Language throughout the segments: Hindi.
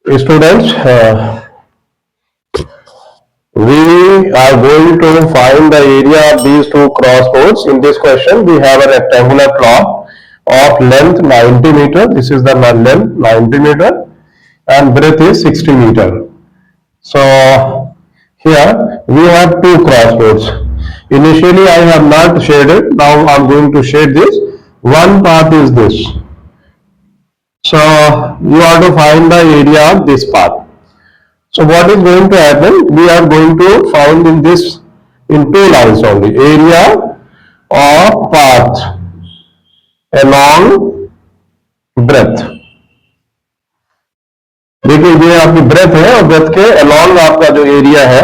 Students, we are going to find the area of these two crossroads. In this question, we have a rectangular block of length 90 meter. This is the length 90 meter and breadth is 60 meter. So here we have two crossroads. Initially I have not shaded. Now I am going to shade this. One path is this. So you have to find the area of this path. So what is going to happen? We are going to find in this in two lines only. Area of path along breadth. देखिए ये आपकी ब्रेथ है और ब्रेथ के अलॉन्ग आपका जो एरिया है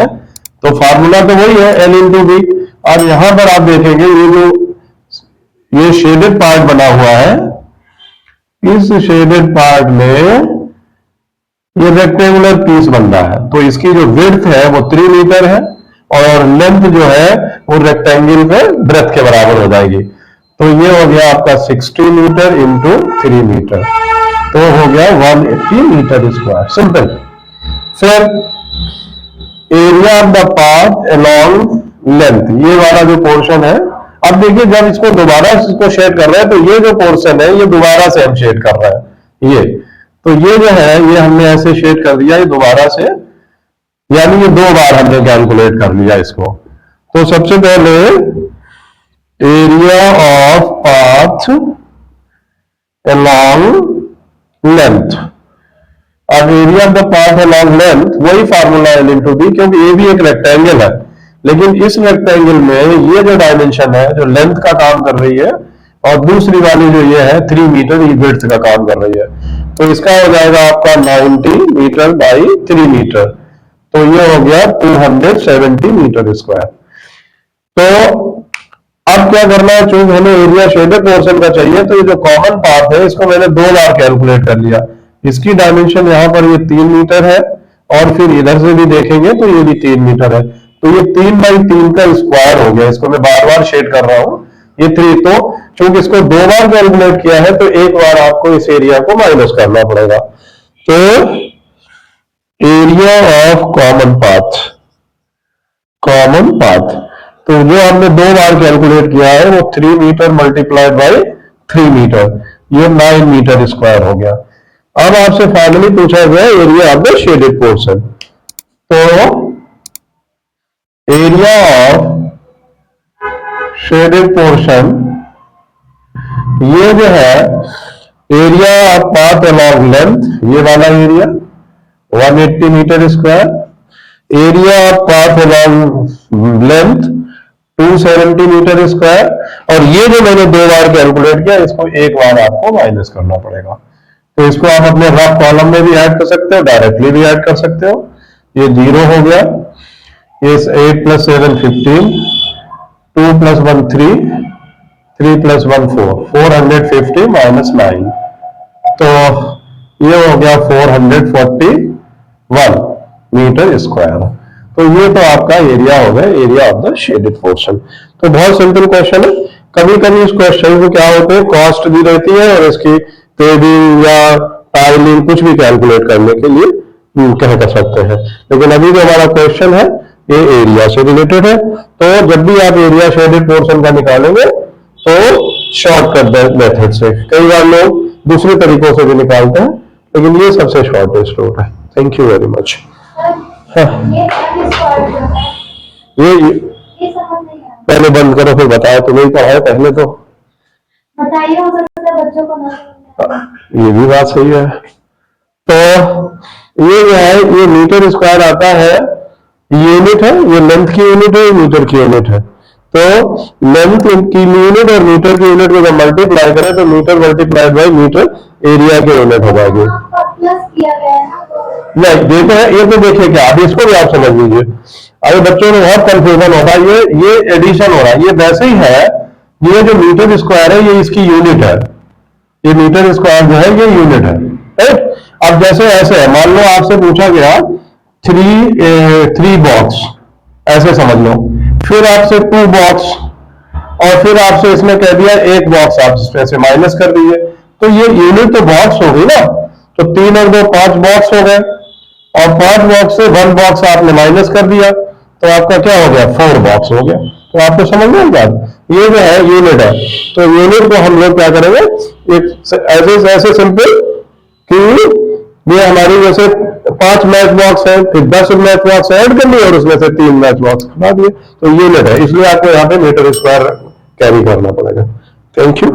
तो फार्मूला तो वही है L इंटू बी। और यहां पर आप देखेंगे ये शेडेड पार्ट बना हुआ है, इस शेडेड पार्ट में ये रेक्टेंगुलर पीस बन रहा है तो इसकी जो विड्थ है वो 3 मीटर है और लेंथ जो है वो रेक्टेंगल पे ब्रेथ के बराबर हो जाएगी। तो ये हो गया आपका 60 मीटर इंटू 3 मीटर, तो हो गया 180 मीटर स्क्वायर। सिंपल। फिर area of the path along length, ये वाला जो पोर्शन है, अब देखिए जब इसको दोबारा इसको शेड कर रहे हैं तो ये जो पोर्शन है ये दोबारा से हम शेड कर रहे हैं। ये तो ये जो है ये हमने ऐसे शेड कर दिया, ये दोबारा से, यानी ये 2 बार हमने कैलकुलेट कर लिया इसको। तो सबसे पहले area of path along length, अब area of the path along length वही फार्मूला L इंटू बी, क्योंकि ये भी एक रेक्टेंगल है लेकिन इस रेक्टेंगल में ये जो डायमेंशन है जो लेंथ का काम कर रही है और दूसरी वाली जो ये है 3 मीटर ये विड्थ का काम कर रही है। तो इसका हो जाएगा आपका 90 मीटर बाई 3 मीटर, तो ये हो गया 270 मीटर स्क्वायर। तो अब क्या करना है, चूंकि हमें एरिया शेडेड पोर्शन का चाहिए तो ये जो कॉमन पाथ है इसको मैंने 2 बार कैलकुलेट कर लिया। इसकी डायमेंशन यहाँ पर ये 3 मीटर है और फिर इधर से भी देखेंगे तो ये भी 3 मीटर है, तो ये 3 बाई 3 का स्क्वायर हो गया। इसको मैं बार बार शेड कर रहा हूं, ये 3, तो चूंकि इसको 2 बार कैलकुलेट किया है तो एक बार आपको इस एरिया को माइनस करना पड़ेगा। तो एरिया ऑफ कॉमन पाथ, तो जो हमने 2 बार कैलकुलेट किया है वो 3 मीटर मल्टीप्लाइड बाई 3 मीटर, ये 9 मीटर स्क्वायर हो गया। अब आपसे फाइनली पूछा गया area of the shaded portion, तो एरिया ऑफ शेडेड पोर्शन ये जो है area of path along length, ये वाला area 180 metre square, area of path along length 270 metre square, और ये जो मैंने 2 बार कैलकुलेट किया इसको एक बार आपको माइनस करना पड़ेगा। तो इसको आप अपने रफ कॉलम में भी ऐड कर सकते हो, डायरेक्टली भी ऐड कर सकते हो। ये 0 हो गया, ये 8 + 7 15, 2 + 1 3, 3 + 1 4, 450 माइनस 9, तो ये हो गया 441 मीटर स्क्वायर। तो ये तो आपका एरिया हो गया, area of the shaded portion. तो बहुत सिंपल क्वेश्चन है। कभी कभी इस क्वेश्चन को क्या होते हैं, कॉस्ट दी रहती है और इसकी पेडिंग या टाइलिंग कुछ भी कैलकुलेट करने के लिए कह कर सकते हैं, लेकिन अभी जो हमारा क्वेश्चन है ये एरिया से रिलेटेड है। तो जब भी आप एरिया शेडेड पोर्शन का निकालेंगे तो शॉर्टकट मेथड से, कई बार लोग दूसरे तरीकों से भी निकालते हैं लेकिन ये सबसे शॉर्टेस्ट रूट है। Thank you very much. ये पहले बंद करो फिर बताओ, तो नहीं पढ़ाए पहले तो बताइए, हो सकता है बच्चों को ना, ये भी बात सही है। तो ये जो है ये मीटर स्क्वायर आता है, यूनिट है, ये लेंथ की यूनिट है, मीटर की यूनिट है। तो लेंथ की यूनिट और मीटर की यूनिट को जब मल्टीप्लाई करें तो metre multiplied by metre area की यूनिट हो जाएगी। नहीं देखो है, ये तो देखिए क्या, अभी इसको भी आप समझ लीजिए। अभी बच्चों में बहुत कंफ्यूजन होता है, ये एडिशन हो रहा है, ये वैसे ही है, ये जो मीटर स्क्वायर है ये इसकी यूनिट है, ये मीटर स्क्वायर जो है ये यूनिट है, राइट। अब जैसे ऐसे है, मान लो आपसे पूछा गया 3 बॉक्स, ऐसे समझ लो, फिर आपसे 2 बॉक्स और फिर आपसे इसमें कह दिया 1 बॉक्स, आप इसमें से माइनस कर दीजिए, तो ये यूनिट तो बॉक्स हो गई ना। तो 3 और 2 5 बॉक्स हो गए, और 5 बॉक्स से 1 बॉक्स आपने माइनस कर दिया तो आपका क्या हो गया, 4 बॉक्स हो गया। तो आपको समझ में बात, ये जो है यूनिट है, तो यूनिट को हम लोग क्या करेंगे, एक ऐसे सिंपल कि ये हमारी जैसे 5 मैच बॉक्स है, फिर 10 मैच बॉक्स ऐड कर लिए और उसमें से 3 मैच बॉक्स हटा दिए, तो यूनिट है, इसलिए आपको यहाँ पे मीटर स्क्वायर कैरी करना पड़ेगा। Thank you.